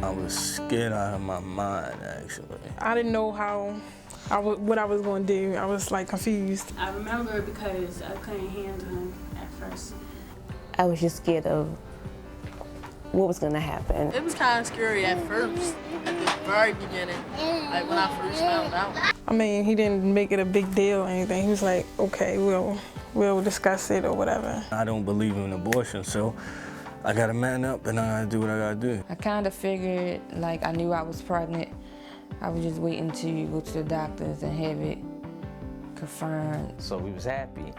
I was scared out of my mind, actually. I didn't know what I was going to do. I was like confused. I remember because I couldn't handle him at first. I was just scared of what was going to happen. It was kind of scary at first, at the very beginning, like when I first found out. I mean, he didn't make it a big deal or anything. He was like, okay, we'll discuss it or whatever. I don't believe in abortion, so I gotta man up and I gotta do what I gotta do. I kind of figured, like, I knew I was pregnant. I was just waiting to go to the doctors and have it confirmed. So we was happy,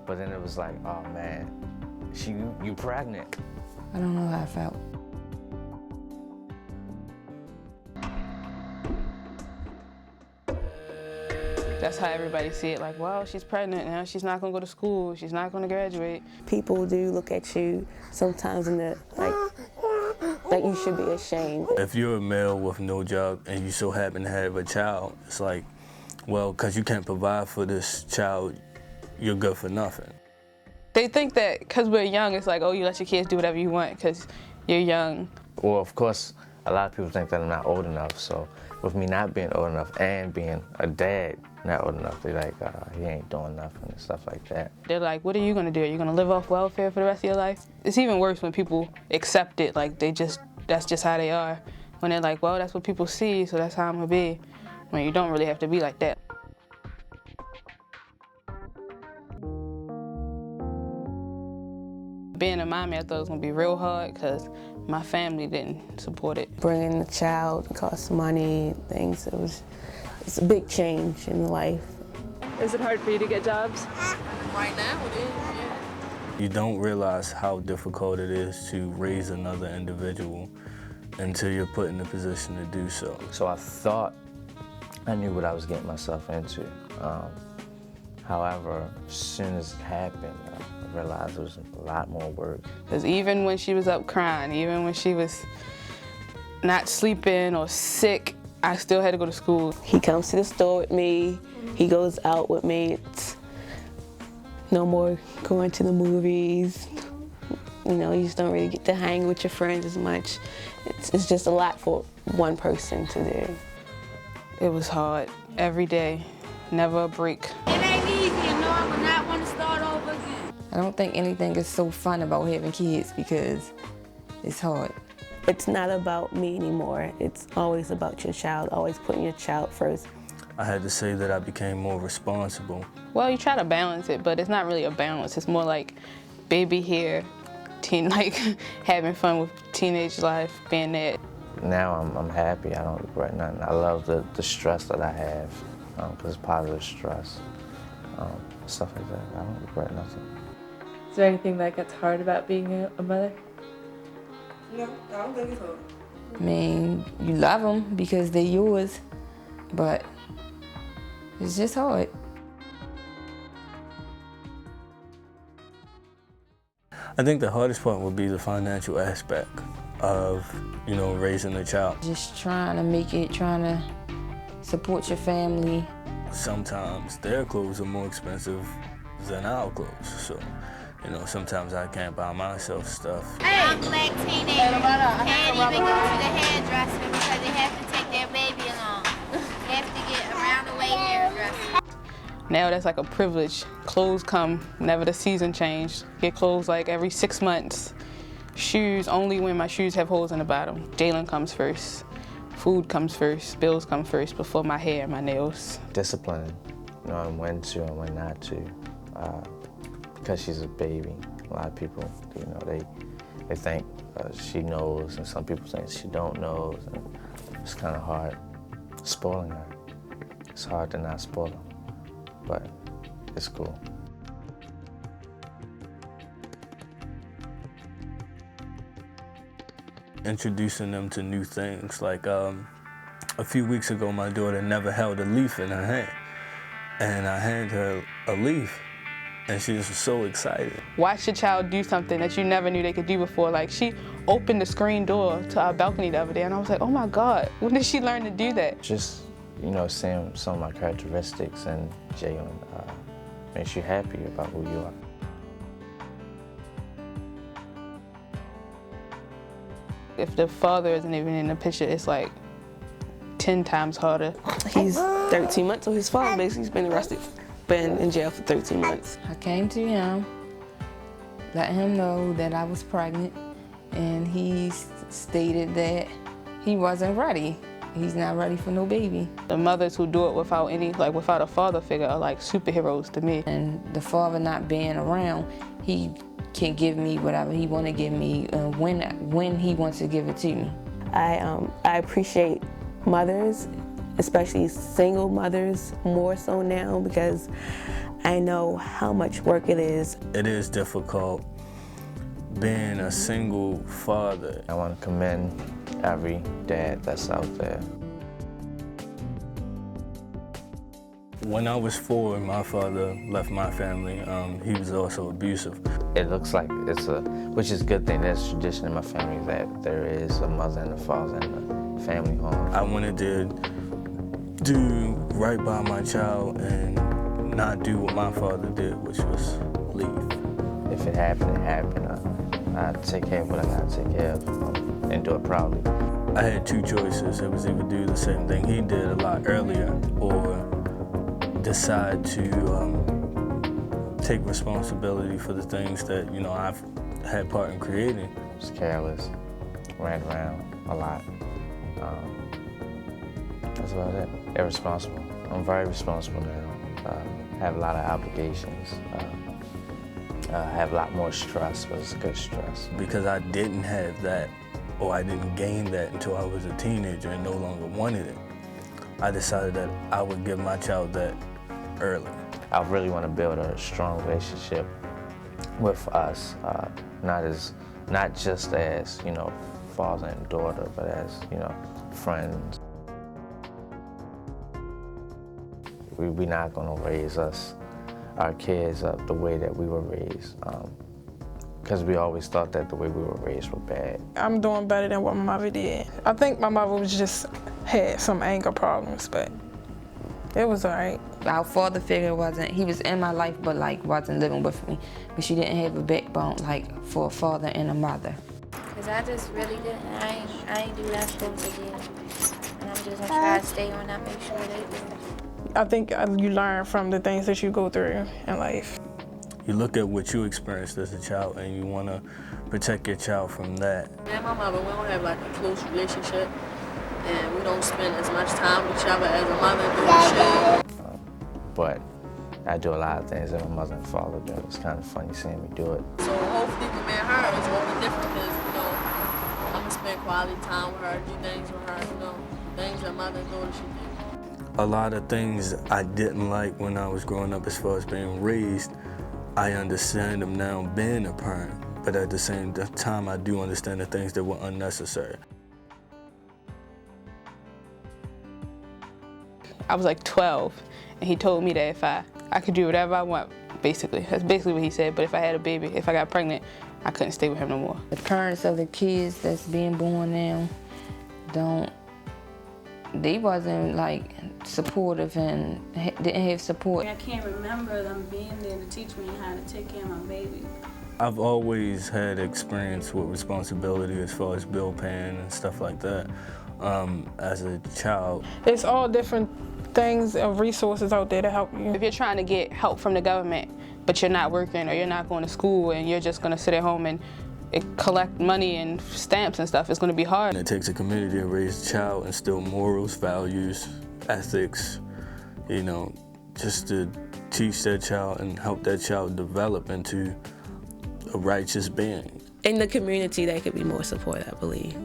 but then it was like, oh man, you pregnant. I don't know how I felt. That's how everybody see it, like, well, she's pregnant now, she's not gonna go to school, she's not gonna graduate. People do look at you sometimes in the, like you should be ashamed. If you're a male with no job and you so happen to have a child, it's like, well, because you can't provide for this child, you're good for nothing. They think that because we're young, it's like, oh, you let your kids do whatever you want because you're young. Well, of course, a lot of people think that I'm not old enough, so with me not being old enough and being a dad not old enough, they're like, he ain't doing nothing and stuff like that. They're like, what are you gonna do? Are you gonna live off welfare for the rest of your life? It's even worse when people accept it, like that's just how they are. When they're like, well, that's what people see, so that's how I'm gonna be. When you don't really have to be like that. Being a mommy, I thought it was gonna be real hard because my family didn't support it. Bringing a child costs money, things. It's a big change in life. Is it hard for you to get jobs? Right now it is, yeah. You don't realize how difficult it is to raise another individual until you're put in a position to do so. So I thought I knew what I was getting myself into. However, as soon as it happened, I realized it was a lot more work. Because even when she was up crying, even when she was not sleeping or sick, I still had to go to school. He comes to the store with me. He goes out with me. It's no more going to the movies. You know, you just don't really get to hang with your friends as much. It's just a lot for one person to do. It was hard every day, never a break. It ain't easy, and no, I would not want to start over again. I don't think anything is so fun about having kids because it's hard. It's not about me anymore. It's always about your child, always putting your child first. I had to say that I became more responsible. Well, you try to balance it, but it's not really a balance. It's more like baby here, like having fun with teenage life, being there. Now I'm happy, I don't regret nothing. I love the stress that I have, because it's positive stress, stuff like that. I don't regret nothing. Is there anything that gets hard about being a mother? No, I don't think it's hard. I mean, you love them because they're yours, but it's just hard. I think the hardest part would be the financial aspect of, raising a child. Just trying to make it, trying to support your family. Sometimes their clothes are more expensive than our clothes, so, sometimes I can't buy myself stuff. Young black teenagers can't even go to the hairdresser because they have to take their baby along. They have to get around the way hairdresser. Now that's like a privilege. Clothes come whenever the season change. Get clothes like every 6 months. Shoes only when my shoes have holes in the bottom. Jalen comes first. Food comes first. Bills come first before my hair and my nails. Discipline, knowing when to and when not to, because she's a baby. A lot of people, they think she knows, and some people think she don't know, and it's kind of hard spoiling her. It's hard to not spoil her, but it's cool. Introducing them to new things. Like a few weeks ago, my daughter never held a leaf in her hand, and I handed her a leaf, and she was so excited. Watch your child do something that you never knew they could do before. Like she opened the screen door to our balcony the other day, and I was like, oh my God, when did she learn to do that? Just, seeing some of my characteristics and Jalen makes you happy about who you are. If the father isn't even in the picture, it's like 10 times harder. He's 13 months, so his father basically's been arrested, been in jail for 13 months. I came to him, let him know that I was pregnant, and he stated that he wasn't ready. He's not ready for no baby. The mothers who do it without without a father figure are like superheroes to me. And the father not being around, he can give me whatever he want to give me when he wants to give it to me. I appreciate mothers, especially single mothers, more so now because I know how much work it is. It is difficult being a single father. I want to commend every dad that's out there. When I was 4, my father left my family. He was also abusive. It looks like which is a good thing, there's tradition in my family that there is a mother and a father in the family home. I wanted to do right by my child and not do what my father did, which was leave. If it happened, it happened. I take care of what I gotta take care of and do it proudly. I had 2 choices. It was either do the same thing he did a lot earlier or decide to take responsibility for the things that, I've had part in creating. Was careless, ran around a lot. That's about it. Irresponsible. I'm very responsible now. Have a lot of obligations. Have a lot more stress, but it's good stress. Because I didn't have that, or I didn't gain that until I was a teenager and no longer wanted it, I decided that I would give my child that early. I really want to build a strong relationship with us, not just as, father and daughter, but as, friends. We're not going to raise our kids up the way that we were raised, because we always thought that the way we were raised were bad. I'm doing better than what my mother did. I think my mother had some anger problems, but it was all right. Our father figure he was in my life, but wasn't living with me. But she didn't have a backbone for a father and a mother. Cause I just really didn't, I ain't do what I was supposed to do. And I'm just gonna try to stay on that, make sure they do. I think you learn from the things that you go through in life. You look at what you experienced as a child and you want to protect your child from that. Me and my mother, we don't have a close relationship, and we don't spend as much time with each other as a mother and daughter should. But I do a lot of things that my mother and father do. It's kind of funny seeing me do it. So hopefully with me and her, it's going to be different because, I'm going to spend quality time with her, do things with her, things that mother and daughter should do. A lot of things I didn't like when I was growing up as far as being raised, I understand them now being a parent, but at the same time I do understand the things that were unnecessary. I was like 12, and he told me that if I could do whatever I want, basically. That's basically what he said, but if I had a baby, if I got pregnant, I couldn't stay with him no more. The parents of the kids that's being born now they wasn't supportive and didn't have support. I can't remember them being there to teach me how to take care of my baby. I've always had experience with responsibility as far as bill paying and stuff like that as a child. It's all different things of resources out there to help you. If you're trying to get help from the government, but you're not working or you're not going to school and you're just going to sit at home and collect money and stamps and stuff, it's going to be hard. It takes a community to raise a child, instill morals, values, ethics, just to teach that child and help that child develop into a righteous being. In the community, there could be more support, I believe.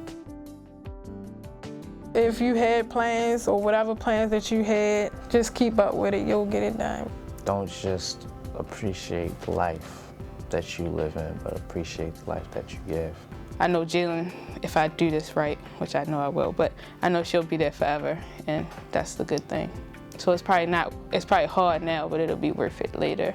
If you had plans or whatever plans that you had, just keep up with it, you'll get it done. Don't just appreciate the life that you live in, but appreciate the life that you give. I know Jalen, if I do this right, which I know I will, but I know she'll be there forever, and that's the good thing. So it's probably hard now, but it'll be worth it later.